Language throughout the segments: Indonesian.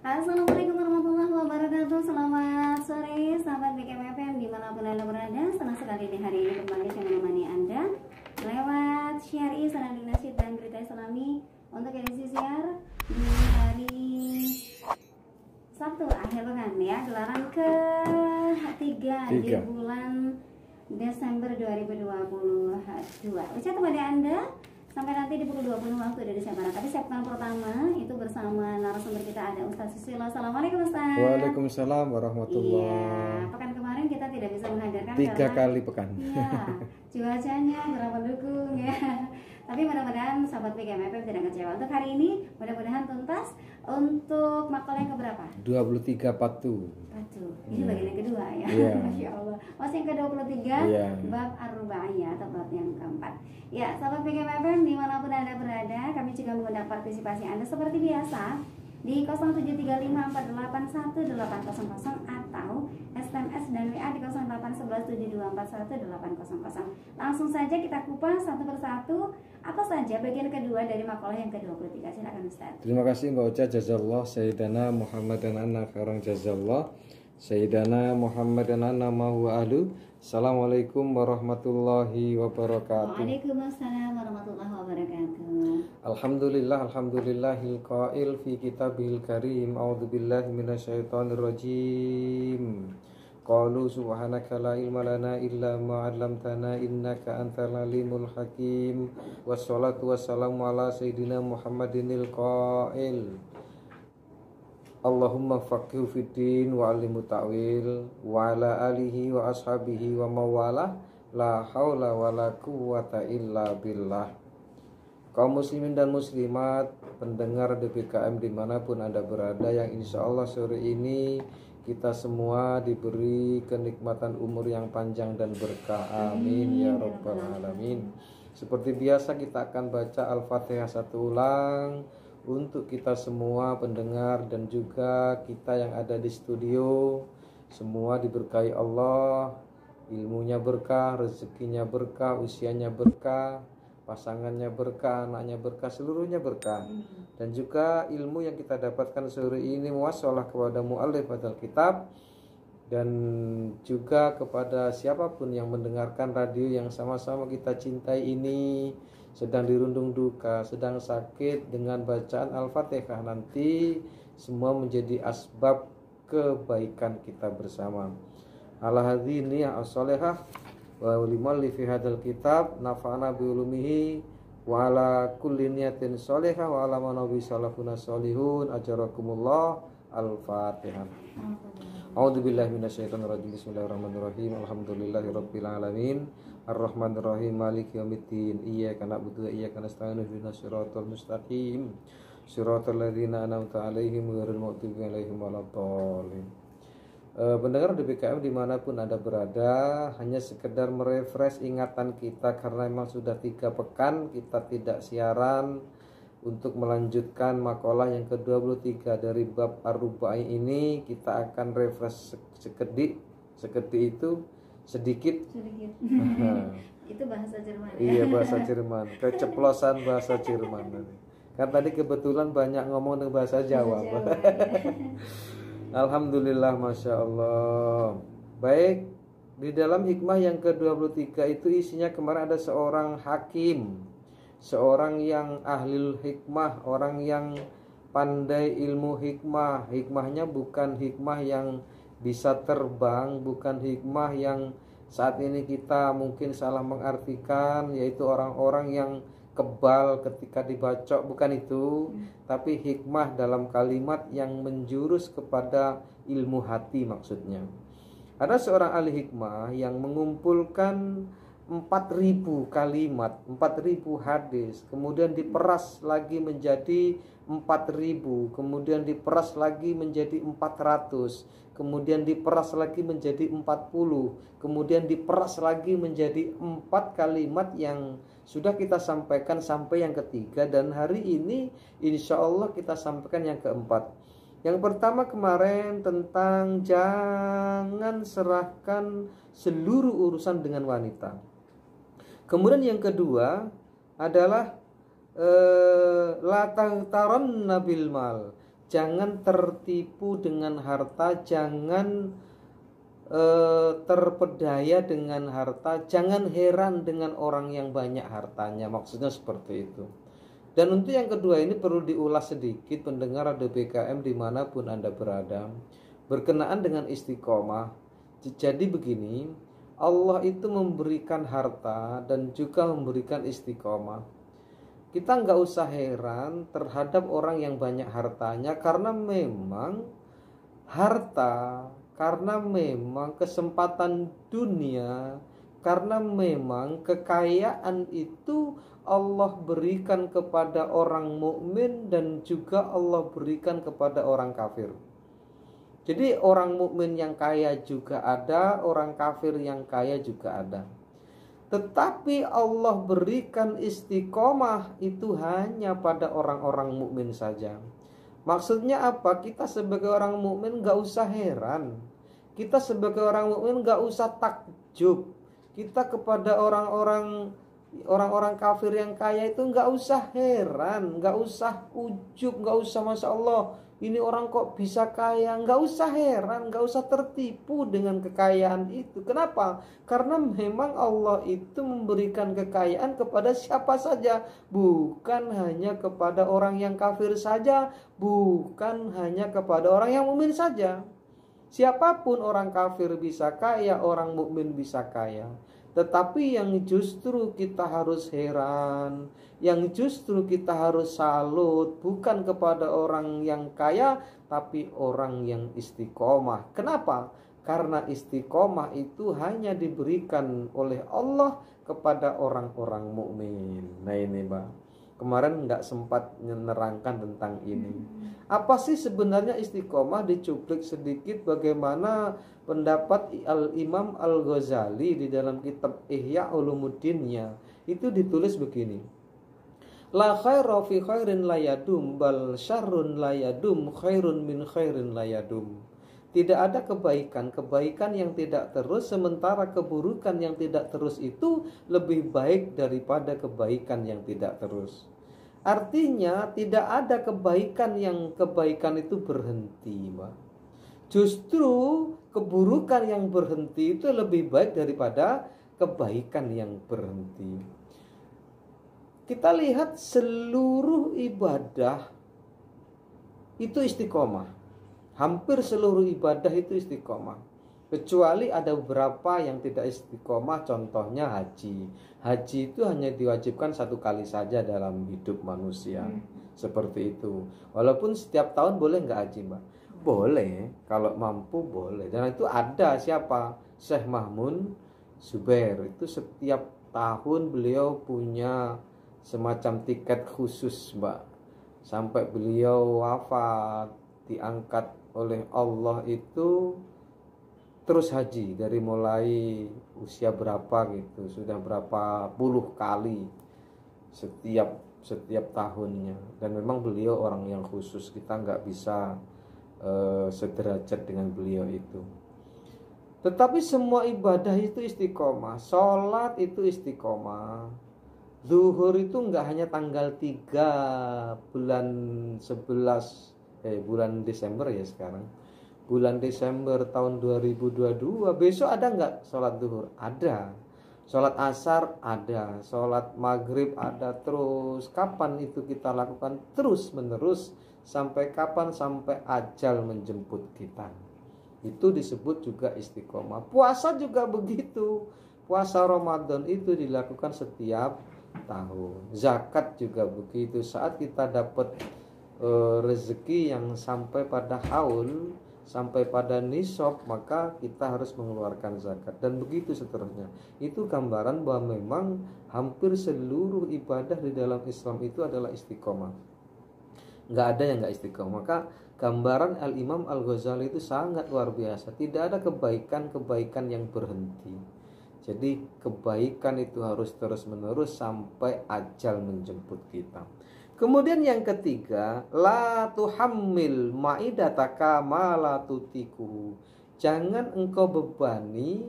Assalamualaikum warahmatullahi wabarakatuh. Selamat sore sahabat BKMFM dimanapun Anda berada. Senang sekali di hari ini kembali saya menemani Anda lewat syari, sanad nasyid dan berita islami untuk edisi siar di hari Sabtu akhir pekan ya, gelaran ke-3 di bulan Desember 2022. Ucap kepada Anda sampai nanti di pukul 20 waktu Indonesia Barat. Tapi segmen pertama itu bersama narasumber kita ada Ustaz Susilo. Assalamualaikum Ustaz. Waalaikumsalam warahmatullahi. Iya, pekan kemarin kita tidak bisa menghadirkan 3 kali pekan. Iya, cuacanya kurang mendukung ya. Tapi mudah-mudahan sahabat BKMFM tidak kecewa. Untuk hari ini mudah-mudahan tuntas. Untuk makalah yang keberapa? 23 patu. Ini bagian yang kedua ya. Masya Allah. Masih yang ke-23 bab Ar-Rubaiyah atau bab yang keempat. Ya, sahabat BKMFM dimanapun Anda berada, kami juga mengundang partisipasi Anda seperti biasa di 0735481800 atau SMS dan WA di 081172410800. Langsung saja kita kupas satu persatu apa saja bagian kedua dari makalah yang ke-23. Silakan Ustaz. Terima kasih Mbak Uca, jazallah Sayyidana Muhammad dan anak orang jazallah Sayyidana Muhammad dan anak mahu ahlu. Assalamualaikum warahmatullahi wabarakatuh. Waalaikumsalam warahmatullahi wabarakatuh. Alhamdulillahil qail fi kitabihil karim. A'udzubillahi minasyaitonir rajim. Qalu subhanaka la ilma lana illa ma 'allamtana innaka antal alimul hakim. Wassalatu wassalamu ala sayyidina Muhammadinil qail. Allahumma faqihhu fiddin wa 'allimhu ta'wil wa ala alihi wa ashabihi wa mawalah la haula wa la quwwata illa billah. Kaum muslimin dan muslimat, pendengar DBKM dimanapun Anda berada, yang insya Allah sore ini kita semua diberi kenikmatan umur yang panjang dan berkah. Amin ya rabbal alamin. Seperti biasa kita akan baca Al-Fatihah satu ulang untuk kita semua pendengar dan juga kita yang ada di studio. Semua diberkahi Allah, ilmunya berkah, rezekinya berkah, usianya berkah, pasangannya berkah, anaknya berkah, seluruhnya berkah. Dan juga ilmu yang kita dapatkan sore ini muassalah kepada mu'allif hadal kitab, dan juga kepada siapapun yang mendengarkan radio yang sama-sama kita cintai ini, sedang dirundung duka, sedang sakit, dengan bacaan Al-Fatihah nanti semua menjadi asbab kebaikan kita bersama. Ala hadhihi as-salihah wa liman li fi hadzal kitab nafa'ana bi ulumihi wa ala kulli niyatin salihah wa ala manabi salafuna salihun ajarakumullah. Al-Fatihah. A'udzubillahi minasyaitonir rajim. Bismillahirrahmanirrahim. Alhamdulillahirabbil alamin. Arrahmanirrahim. Maliki yaumiddin. Iyyaka na'budu wa iyyaka nasta'in. Ihdinas siratal mustaqim. Siratal ladzina an'amta 'alaihim ghairil maghdubi 'alaihim waladdallin. Pendengar DBKM dimanapun Anda berada, hanya sekedar merefresh ingatan kita karena memang sudah 3 pekan kita tidak siaran untuk melanjutkan makalah yang ke-23 dari bab Ar-Rubaiyah ini. Kita akan refresh sekedip itu sedikit. Itu bahasa Jerman ya? Iya, bahasa Jerman, keceplosan bahasa Jerman. Kan tadi kebetulan banyak ngomong dengan bahasa Jawa. Alhamdulillah, Masya Allah. Baik, di dalam hikmah yang ke-23 itu isinya kemarin ada seorang hakim, seorang yang ahli hikmah, orang yang pandai ilmu hikmah. Hikmahnya bukan hikmah yang bisa terbang, bukan hikmah yang saat ini kita mungkin salah mengartikan, yaitu orang-orang yang kebal ketika dibacok, bukan itu. Tapi hikmah dalam kalimat yang menjurus kepada ilmu hati maksudnya. Ada seorang ahli hikmah yang mengumpulkan 4.000 kalimat, 4.000 hadis, kemudian diperas lagi menjadi 4.000, kemudian diperas lagi menjadi 400, kemudian diperas lagi menjadi 40, kemudian diperas lagi menjadi 4 kalimat yang sudah kita sampaikan sampai yang ketiga, dan hari ini insya Allah kita sampaikan yang keempat. Yang pertama kemarin tentang jangan serahkan seluruh urusan dengan wanita. Kemudian yang kedua adalah la taghtaranna bil mal. jangan tertipu dengan harta, jangan terpedaya dengan harta, jangan heran dengan orang yang banyak hartanya. Maksudnya seperti itu. Dan untuk yang kedua ini perlu diulas sedikit pendengar Radio BKM dimanapun Anda berada, berkenaan dengan istiqomah. Jadi begini, Allah itu memberikan harta dan juga memberikan istiqomah. Kita nggak usah heran terhadap orang yang banyak hartanya, karena memang harta, karena memang kesempatan dunia, karena memang kekayaan itu Allah berikan kepada orang mukmin dan juga Allah berikan kepada orang kafir. Jadi orang mukmin yang kaya juga ada, orang kafir yang kaya juga ada. Tetapi Allah berikan istiqomah itu hanya pada orang-orang mukmin saja. Maksudnya apa? Kita sebagai orang mukmin gak usah heran. Kita sebagai orang mukmin gak usah takjub. Kita kepada orang-orang kafir yang kaya itu gak usah heran, gak usah ujub, gak usah Masya Allah, ini orang kok bisa kaya. Gak usah heran, gak usah tertipu dengan kekayaan itu. Kenapa? Karena memang Allah itu memberikan kekayaan kepada siapa saja, bukan hanya kepada orang yang kafir saja, bukan hanya kepada orang yang mukmin saja. Siapapun, orang kafir bisa kaya, orang mukmin bisa kaya. Tetapi yang justru kita harus heran, yang justru kita harus salut, bukan kepada orang yang kaya, tapi orang yang istiqomah. Kenapa? Karena istiqomah itu hanya diberikan oleh Allah kepada orang-orang mukmin. Nah ini Mbak, kemarin nggak sempat menerangkan tentang ini. Apa sih sebenarnya istiqomah? Dicuplik sedikit bagaimana pendapat Al-Imam Al-Ghazali di dalam kitab Ihya Ulumuddinnya. Itu ditulis begini: la khaira fi khairin la yadum, bal syarrun la yadum khairun min khairin la yadum. Tidak ada kebaikan yang tidak terus, sementara keburukan yang tidak terus itu lebih baik daripada kebaikan yang tidak terus. Artinya tidak ada kebaikan itu berhenti, Mbak. Justru keburukan yang berhenti itu lebih baik daripada kebaikan yang berhenti. Kita lihat seluruh ibadah itu istiqomah. Hampir seluruh ibadah itu istiqomah. Kecuali ada beberapa yang tidak istiqomah, contohnya haji. Haji itu hanya diwajibkan 1 kali saja dalam hidup manusia. Seperti itu. Walaupun setiap tahun boleh nggak haji, Mbak? Boleh, kalau mampu boleh. Dan itu ada siapa? Syekh Mahmud Zubair. Itu setiap tahun beliau punya semacam tiket khusus, Mbak. Sampai beliau wafat, diangkat oleh Allah itu terus haji dari mulai usia berapa gitu, sudah berapa puluh kali setiap tahunnya. Dan memang beliau orang yang khusus, kita nggak bisa sederajat dengan beliau itu. Tetapi semua ibadah itu istiqomah. Sholat itu istiqomah. Zuhur itu nggak hanya tanggal 3 bulan 11 bulan Desember ya sekarang. Bulan Desember tahun 2022, besok ada nggak sholat zuhur? Ada. Sholat asar ada, sholat maghrib ada. Terus kapan itu kita lakukan? Terus menerus. Sampai kapan? Sampai ajal menjemput kita. Itu disebut juga istiqomah. Puasa juga begitu. Puasa Ramadan itu dilakukan setiap tahun. Zakat juga begitu. Saat kita dapat rezeki yang sampai pada haul, sampai pada nisab, maka kita harus mengeluarkan zakat, dan begitu seterusnya. Itu gambaran bahwa memang hampir seluruh ibadah di dalam Islam itu adalah istiqomah. Nggak ada yang nggak istiqomah. Maka gambaran Al-Imam Al-Ghazali itu sangat luar biasa. Tidak ada kebaikan yang berhenti. Jadi kebaikan itu harus terus menerus sampai ajal menjemput kita. Kemudian yang ketiga, la tuhammil ma'idataka ma la tutiku. Jangan engkau bebani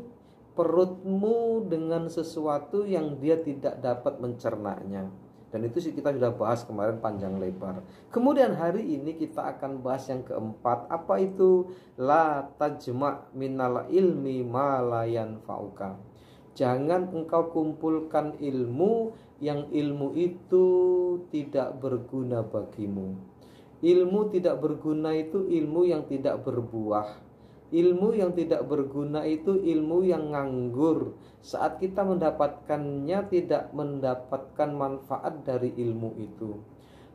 perutmu dengan sesuatu yang dia tidak dapat mencernanya. Dan itu sih kita sudah bahas kemarin panjang lebar. Kemudian hari ini kita akan bahas yang keempat. Apa itu? La tajma' minal ilmi ma la yanfa'uka. Jangan engkau kumpulkan ilmu yang ilmu itu tidak berguna bagimu. Ilmu tidak berguna itu ilmu yang tidak berbuah. Ilmu yang tidak berguna itu ilmu yang nganggur. Saat kita mendapatkannya tidak mendapatkan manfaat dari ilmu itu.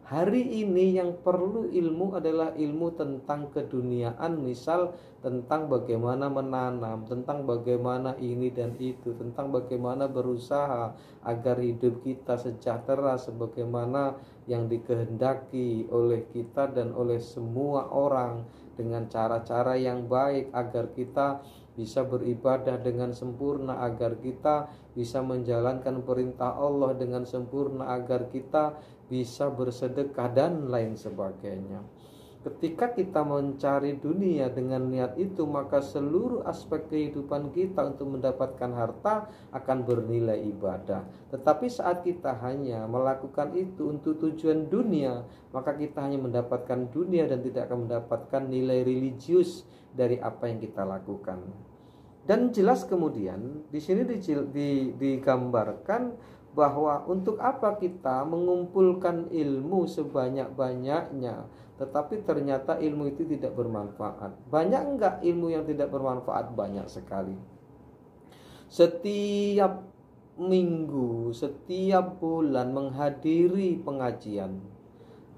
Hari ini yang perlu ilmu adalah ilmu tentang keduniaan, misal tentang bagaimana menanam, tentang bagaimana ini dan itu, tentang bagaimana berusaha agar hidup kita sejahtera sebagaimana yang dikehendaki oleh kita dan oleh semua orang, dengan cara-cara yang baik agar kita bisa beribadah dengan sempurna, agar kita bisa menjalankan perintah Allah dengan sempurna, agar kita bisa bersedekah dan lain sebagainya. Ketika kita mencari dunia dengan niat itu, maka seluruh aspek kehidupan kita untuk mendapatkan harta akan bernilai ibadah. Tetapi saat kita hanya melakukan itu untuk tujuan dunia, maka kita hanya mendapatkan dunia dan tidak akan mendapatkan nilai religius dari apa yang kita lakukan. Dan jelas kemudian di sini digambarkan bahwa untuk apa kita mengumpulkan ilmu sebanyak-banyaknya, tetapi ternyata ilmu itu tidak bermanfaat. Banyak enggak ilmu yang tidak bermanfaat? Banyak sekali. Setiap minggu, setiap bulan menghadiri pengajian,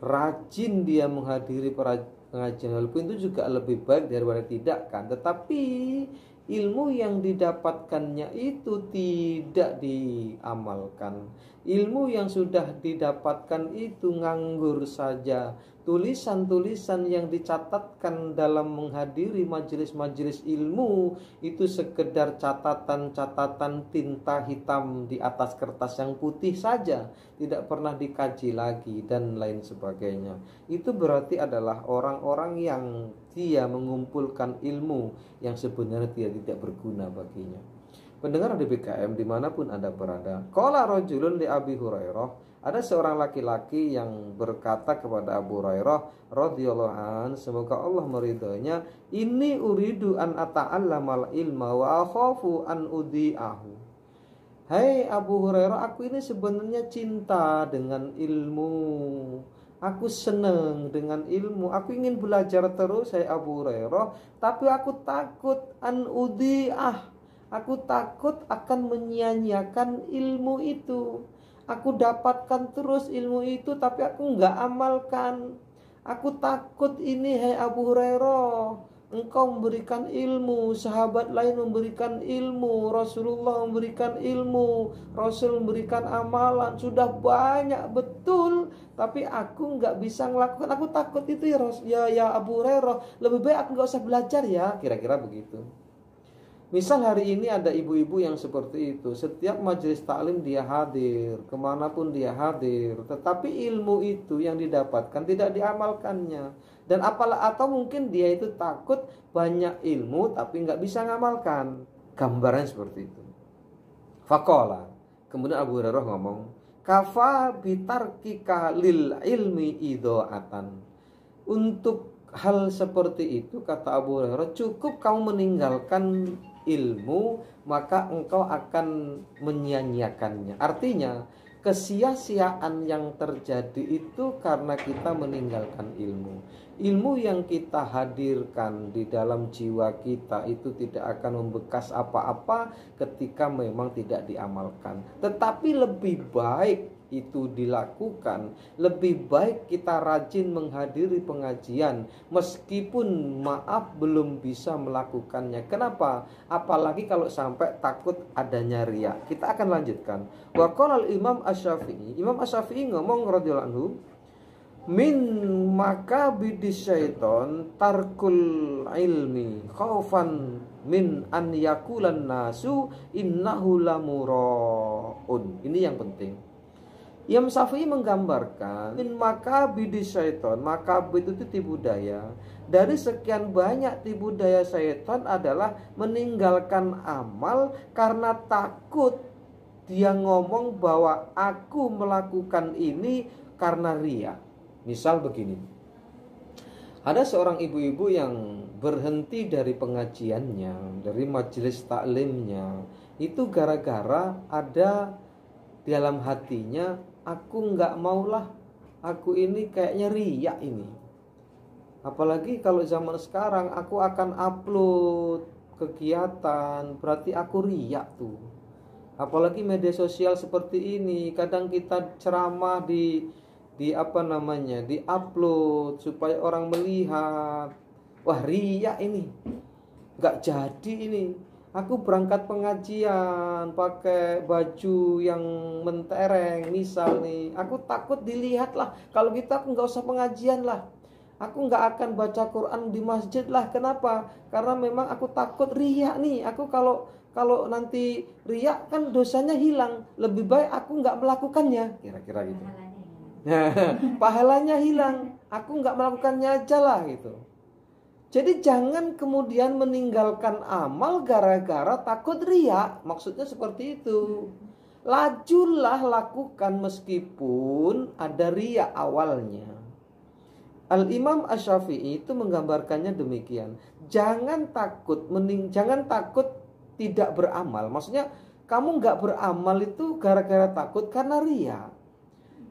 rajin dia menghadiri pengajian, walaupun itu juga lebih baik daripada tidak kan. Tetapi ilmu yang didapatkannya itu tidak diamalkan. Ilmu yang sudah didapatkan itu nganggur saja. Tulisan-tulisan yang dicatatkan dalam menghadiri majelis-majelis ilmu itu sekedar catatan-catatan tinta hitam di atas kertas yang putih saja, tidak pernah dikaji lagi dan lain sebagainya. Itu berarti adalah orang-orang yang dia mengumpulkan ilmu yang sebenarnya tidak berguna baginya. Pendengar di BKM dimanapun Anda berada, qala rajulun li Abi Hurairah, ada seorang laki-laki yang berkata kepada Abu Hurairah radhiyallahu an, semoga Allah meridhoinya, ini uridu an ata'allamal ilma wa akhafu an udhi'ahu. Hai Abu Hurairah, aku ini sebenarnya cinta dengan ilmu. Aku senang dengan ilmu. Aku ingin belajar terus, hai Abu Hurairah, tapi aku takut an udhi'ah. Aku takut akan menyia-nyiakan ilmu itu. Aku dapatkan terus ilmu itu tapi aku enggak amalkan. Aku takut ini, hai Abu Hurairah, engkau memberikan ilmu, sahabat lain memberikan ilmu, Rasulullah memberikan ilmu, Rasul memberikan amalan, sudah banyak betul, tapi aku enggak bisa melakukan. Aku takut itu ya Abu Hurairah, lebih baik aku enggak usah belajar ya, kira-kira begitu. Misal hari ini ada ibu-ibu yang seperti itu, setiap majelis taklim dia hadir, kemanapun dia hadir, tetapi ilmu itu yang didapatkan tidak diamalkannya. Dan atau mungkin dia itu takut banyak ilmu tapi nggak bisa ngamalkan. Gambarannya seperti itu. Faqala, kemudian Abu Hurairah ngomong, kafa bitarkika lil ilmi idha'atan. Untuk hal seperti itu, kata Abu Hurairah, cukup kamu meninggalkan ilmu, maka engkau akan menyia-nyiakannya. Artinya kesia-siaan yang terjadi itu karena kita meninggalkan ilmu. Ilmu yang kita hadirkan di dalam jiwa kita itu tidak akan membekas apa-apa ketika memang tidak diamalkan. Tetapi lebih baik itu dilakukan, lebih baik kita rajin menghadiri pengajian meskipun maaf belum bisa melakukannya. Kenapa? Apalagi kalau sampai takut adanya riya. Kita akan lanjutkan. Wa qala Imam Asy-Syafi'i, Imam Asy-Syafi'i ngomong radhiyallahu anhu, min makabidis syaiton tarkul ilmi khaufan min an yakulan nasu innahu lamuraun. Ini yang penting. Imam Syafi'i menggambarkan min makabidis syaiton, makabid itu tipu daya. Dari sekian banyak tipu daya syaitan adalah meninggalkan amal karena takut dia ngomong bahwa aku melakukan ini karena riya. Misal begini, ada seorang ibu-ibu yang berhenti dari pengajiannya, dari majelis taklimnya, itu gara-gara ada di dalam hatinya, aku nggak maulah, aku ini kayaknya riya ini. Apalagi kalau zaman sekarang aku akan upload kegiatan, berarti aku riya tuh. Apalagi media sosial seperti ini, kadang kita ceramah di upload supaya orang melihat. Wah, riya ini, nggak jadi ini. Aku berangkat pengajian pakai baju yang mentereng, misal nih, aku takut dilihat lah. Kalau gitu aku nggak usah pengajian lah, aku nggak akan baca Quran di masjid lah. Kenapa? Karena memang aku takut riya nih. Aku kalau nanti riya kan dosanya hilang, lebih baik aku nggak melakukannya, kira-kira gitu. Pahalanya hilang, aku nggak melakukannya aja lah gitu. Jadi jangan kemudian meninggalkan amal gara-gara takut riya. Maksudnya seperti itu. Lajulah lakukan meskipun ada riya awalnya. Al-Imam Asy-Syafi'i itu menggambarkannya demikian. Jangan takut tidak beramal. Maksudnya kamu nggak beramal itu gara-gara takut karena riya.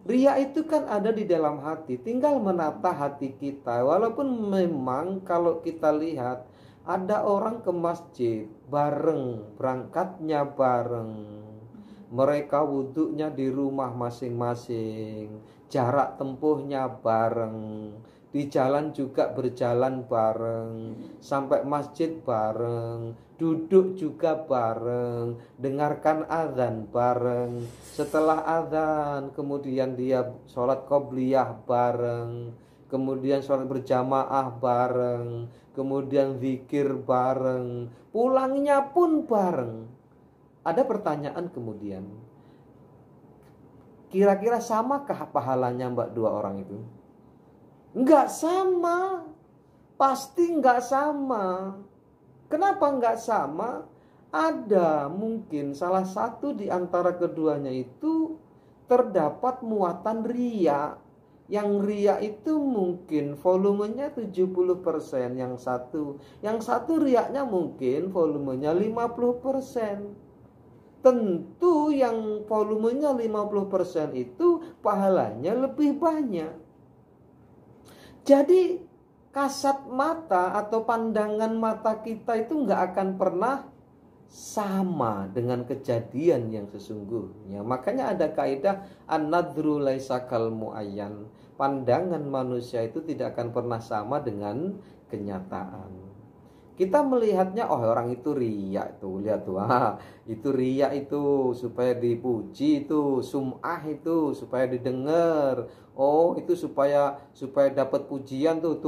Riya itu kan ada di dalam hati, tinggal menata hati kita. Walaupun memang kalau kita lihat ada orang ke masjid bareng, berangkatnya bareng, mereka wudhunya di rumah masing-masing, jarak tempuhnya bareng, di jalan juga berjalan bareng, sampai masjid bareng, duduk juga bareng, dengarkan azan bareng. Setelah azan kemudian dia sholat qobliyah bareng, kemudian sholat berjamaah bareng, kemudian zikir bareng, pulangnya pun bareng. Ada pertanyaan kemudian, kira-kira samakah pahalanya dua orang itu? Enggak sama, pasti enggak sama. Kenapa enggak sama? Ada mungkin salah satu di antara keduanya itu terdapat muatan riya. Yang riya itu mungkin volumenya 70%, yang satu riyanya mungkin volumenya 50%. Tentu yang volumenya 50% itu pahalanya lebih banyak. Jadi kasat mata atau pandangan mata kita itu nggak akan pernah sama dengan kejadian yang sesungguhnya. Makanya ada kaidah an-nadru laisa kal muayyan. Pandangan manusia itu tidak akan pernah sama dengan kenyataan. Kita melihatnya, oh orang itu riya tuh, lihat tuh, itu riya itu supaya dipuji, itu sum'ah itu supaya didengar, oh itu supaya dapat pujian tuh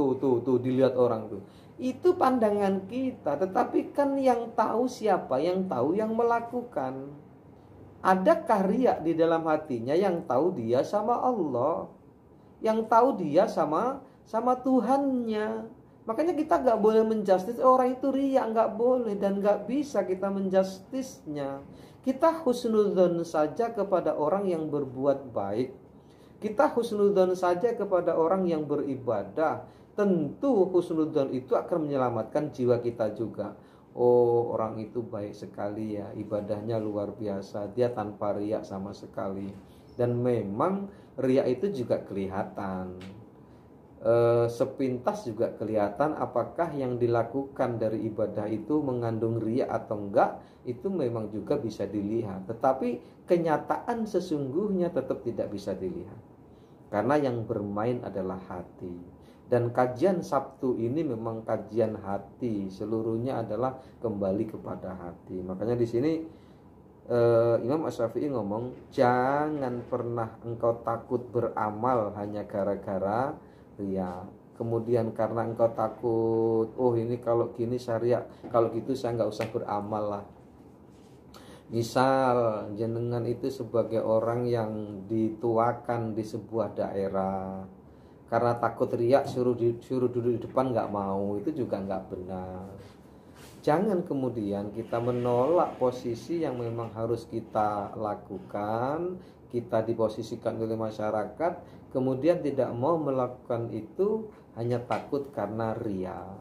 dilihat orang tuh. Itu pandangan kita, tetapi kan yang tahu siapa? Yang tahu yang melakukan. Adakah riya di dalam hatinya? Yang tahu dia sama Allah, yang tahu dia sama Tuhannya. Makanya kita gak boleh menjustis orang itu riya, gak boleh dan gak bisa kita menjustisnya. Kita husnudzon saja kepada orang yang berbuat baik. Kita husnudzon saja kepada orang yang beribadah. Tentu husnudzon itu akan menyelamatkan jiwa kita juga. Oh, orang itu baik sekali ya, ibadahnya luar biasa, dia tanpa riya sama sekali. Dan memang riya itu juga kelihatan. Sepintas juga kelihatan apakah yang dilakukan dari ibadah itu mengandung riya atau enggak, itu memang juga bisa dilihat. Tetapi kenyataan sesungguhnya tetap tidak bisa dilihat, karena yang bermain adalah hati. Dan kajian Sabtu ini memang kajian hati, seluruhnya adalah kembali kepada hati. Makanya di sini Imam Asy-Syafi'i ngomong, jangan pernah engkau takut beramal hanya gara-gara riya. Kemudian karena engkau takut, oh ini kalau gini syariat, kalau gitu saya nggak usah beramal lah. Misal jenengan itu sebagai orang yang dituakan di sebuah daerah, karena takut riya suruh duduk di depan nggak mau, itu juga nggak benar. Jangan kemudian kita menolak posisi yang memang harus kita lakukan, kita diposisikan oleh masyarakat, kemudian tidak mau melakukan itu hanya takut karena riya.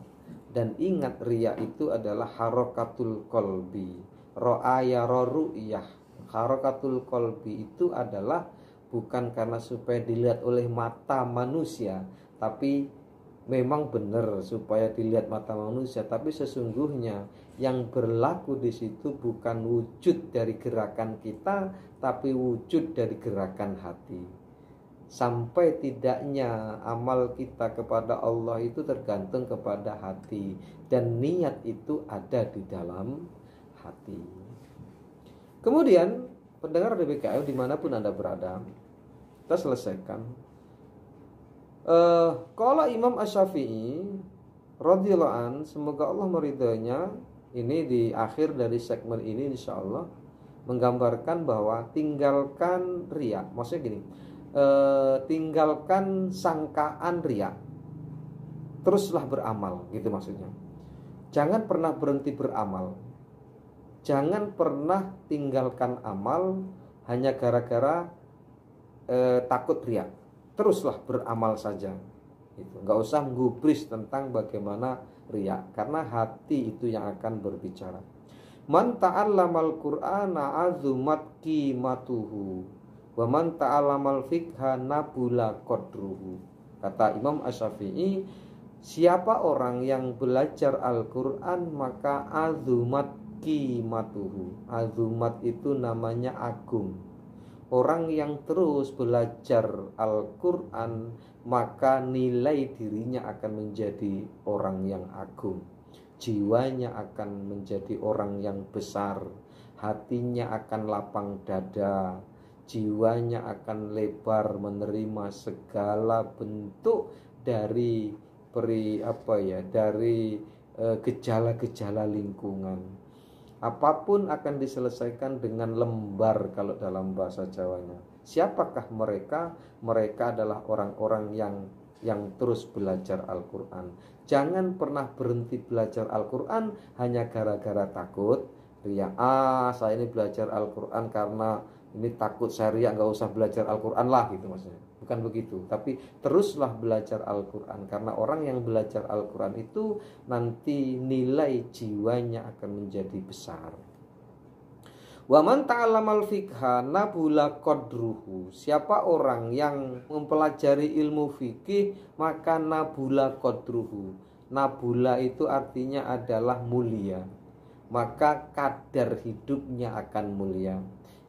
Dan ingat, riya itu adalah harokatul kolbi, ro'aya ro'ruyah. Harokatul kolbi itu adalah bukan karena supaya dilihat oleh mata manusia, tapi memang benar supaya dilihat mata manusia, tapi sesungguhnya yang berlaku di situ bukan wujud dari gerakan kita, tapi wujud dari gerakan hati. Sampai tidaknya amal kita kepada Allah itu tergantung kepada hati, dan niat itu ada di dalam hati. Kemudian pendengar DBKM dimanapun Anda berada, kita selesaikan. Kalau Imam Asy-Syafi'i radhiyallahu an, semoga Allah meridhoinya, ini di akhir dari segmen ini insya Allah menggambarkan bahwa tinggalkan riya, maksudnya gini, tinggalkan sangkaan riya, teruslah beramal, gitu maksudnya. Jangan pernah berhenti beramal, jangan pernah tinggalkan amal hanya gara-gara takut riya. Teruslah beramal saja, itu nggak usah menggubris tentang bagaimana riya, karena hati itu yang akan berbicara. Man ta'allamal Qur'ana azumat qimatuhu wa man ta'allamal fiqha nabula qadruhu. Kata Imam Asy-Syafi'i, siapa orang yang belajar Al-Qur'an maka azumat qimatuhu. Azumat itu namanya agung. Orang yang terus belajar Al-Quran maka nilai dirinya akan menjadi orang yang agung, jiwanya akan menjadi orang yang besar, hatinya akan lapang dada, jiwanya akan lebar menerima segala bentuk dari gejala-gejala lingkungan. Apapun akan diselesaikan dengan lembar kalau dalam bahasa Jawanya. Siapakah mereka? Mereka adalah orang-orang yang terus belajar Al-Quran. Jangan pernah berhenti belajar Al-Quran hanya gara-gara takut riya. Saya ini belajar Al-Quran karena ini takut saya riya, nggak usah belajar Al-Quran lah, gitu maksudnya. Bukan begitu, tapi teruslah belajar Al-Quran, karena orang yang belajar Al-Quran itu nanti nilai jiwanya akan menjadi besar. Wa man ta'allamal fiqha nabula qadruhu. Siapa orang yang mempelajari ilmu fikih maka nabula qadruhu. Nabula itu artinya adalah mulia, maka kadar hidupnya akan mulia.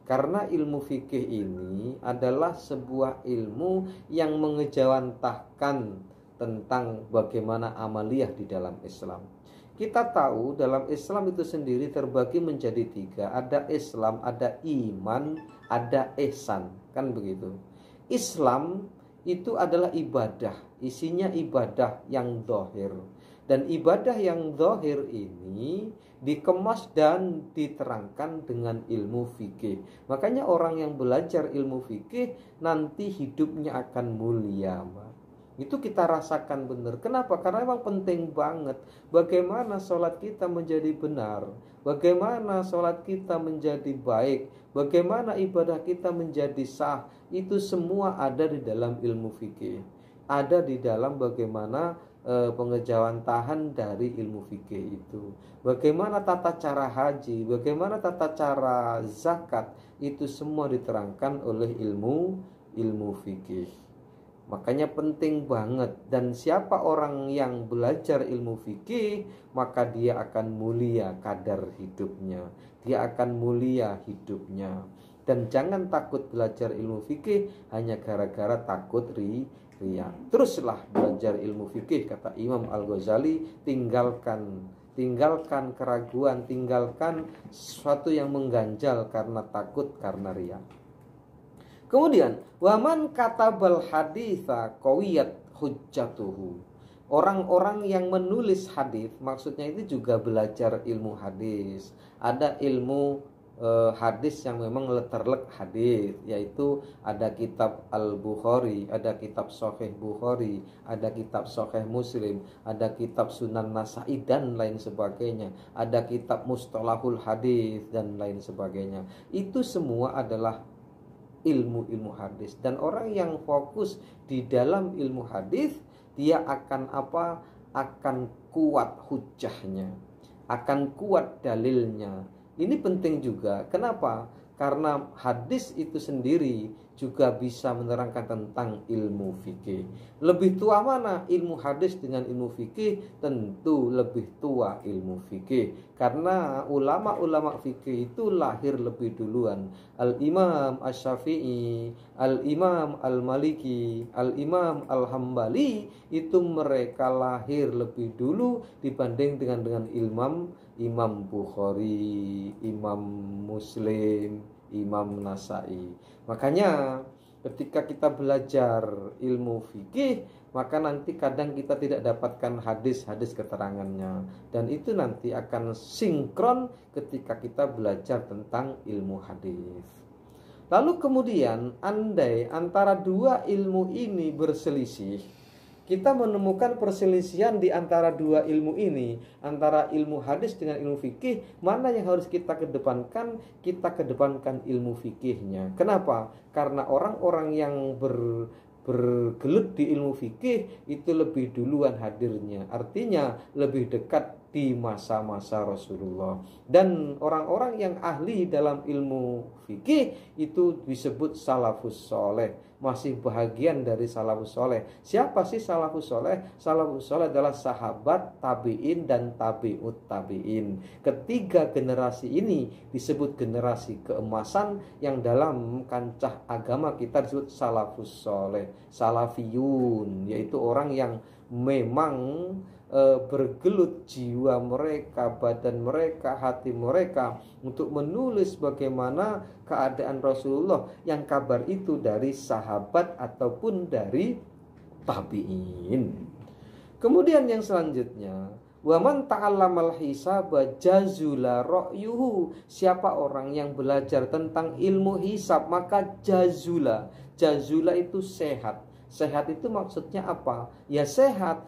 Karena ilmu fikih ini adalah sebuah ilmu yang mengejawantahkan tentang bagaimana amaliyah di dalam Islam. Kita tahu dalam Islam itu sendiri terbagi menjadi 3. Ada Islam, ada iman, ada ihsan. Kan begitu. Islam itu adalah ibadah. Isinya ibadah yang zahir. Dan ibadah yang zahir ini dikemas dan diterangkan dengan ilmu fikih. Makanya orang yang belajar ilmu fikih nanti hidupnya akan mulia, Mbak. Itu kita rasakan benar. Kenapa? Karena memang penting banget bagaimana sholat kita menjadi benar, bagaimana sholat kita menjadi baik, bagaimana ibadah kita menjadi sah. Itu semua ada di dalam ilmu fikih. Ada di dalam bagaimana pengejawantahan dari ilmu fikih itu. Bagaimana tata cara haji, bagaimana tata cara zakat, itu semua diterangkan oleh ilmu fikih. Makanya penting banget. Dan siapa orang yang belajar ilmu fikih, maka dia akan mulia kadar hidupnya, dia akan mulia hidupnya. Dan jangan takut belajar ilmu fikih hanya gara-gara takut riya. Teruslah belajar ilmu fikih, kata Imam Al-Ghazali. Tinggalkan keraguan, tinggalkan sesuatu yang mengganjal karena takut, karena riya. Kemudian, waman katabal haditha qawiyat hujjatuhu. Orang-orang yang menulis hadis, maksudnya itu juga belajar ilmu hadis. Ada ilmu hadis yang memang letterlek hadis, yaitu ada kitab Al-Bukhari, ada kitab Sahih Bukhari, ada kitab Sahih Muslim, ada kitab Sunan Nasa'i dan lain sebagainya, ada kitab Mustalahul Hadis dan lain sebagainya. Itu semua adalah ilmu-ilmu hadis, dan orang yang fokus di dalam ilmu hadis, dia akan apa? Akan kuat hujahnya, akan kuat dalilnya. Ini penting juga. Kenapa? Karena hadis itu sendiri juga bisa menerangkan tentang ilmu fikih. Lebih tua mana ilmu hadis dengan ilmu fikih? Tentu lebih tua ilmu fikih. Karena ulama-ulama fikih itu lahir lebih duluan. Al-Imam Asy-Syafi'i, Al-Imam Al-Maliki, Al-Imam Al-Hambali, itu mereka lahir lebih dulu dibanding dengan Imam Bukhari, Imam Muslim, Imam Nasa'i. Makanya ketika kita belajar ilmu fikih, maka nanti kadang kita tidak dapatkan hadis-hadis keterangannya, dan itu nanti akan sinkron ketika kita belajar tentang ilmu hadis. Lalu kemudian andai antara dua ilmu ini berselisih, kita menemukan perselisihan di antara dua ilmu ini, antara ilmu hadis dengan ilmu fikih, mana yang harus kita kedepankan? Kita kedepankan ilmu fikihnya. Kenapa? Karena orang-orang yang bergelut di ilmu fikih itu lebih duluan hadirnya, artinya lebih dekat di masa-masa Rasulullah. Dan orang-orang yang ahli dalam ilmu fikih itu disebut salafus soleh, masih bahagian dari salafus soleh. Siapa sih salafus soleh? Salafus soleh adalah sahabat, tabi'in, dan tabi'ut tabi'in. Ketiga generasi ini disebut generasi keemasan yang dalam kancah agama kita disebut salafus soleh, salafiyun, yaitu orang yang memang bergelut jiwa mereka, badan mereka, hati mereka untuk menulis bagaimana keadaan Rasulullah yang kabar itu dari sahabat ataupun dari tabi'in. Kemudian yang selanjutnya, wa man ta'allamal hisaba jazula ra'yuhu. Siapa orang yang belajar tentang ilmu hisab maka jazula. Jazula itu sehat. Sehat itu maksudnya apa? Ya sehat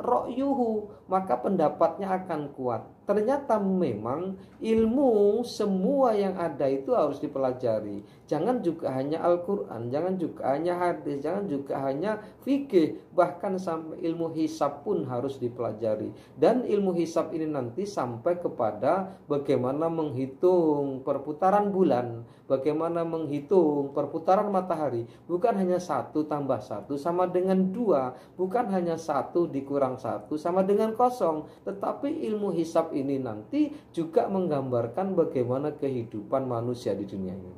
ra'yuhu, maka pendapatnya akan kuat. Ternyata memang ilmu semua yang ada itu harus dipelajari. Jangan juga hanya Al-Quran, jangan juga hanya hadis, jangan juga hanya fikih. Bahkan sampai ilmu hisab pun harus dipelajari. Dan ilmu hisab ini nanti sampai kepada bagaimana menghitung perputaran bulan, bagaimana menghitung perputaran matahari. Bukan hanya 1 tambah 1 sama dengan 2, bukan hanya 1 dikurang 1 sama dengan 0. Tetapi ilmu hisab ini nanti juga menggambarkan bagaimana kehidupan manusia di dunia ini.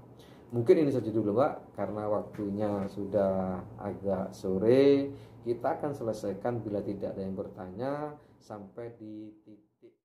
Mungkin ini saja dulu Mbak, karena waktunya sudah agak sore. Kita akan selesaikan bila tidak ada yang bertanya sampai di titik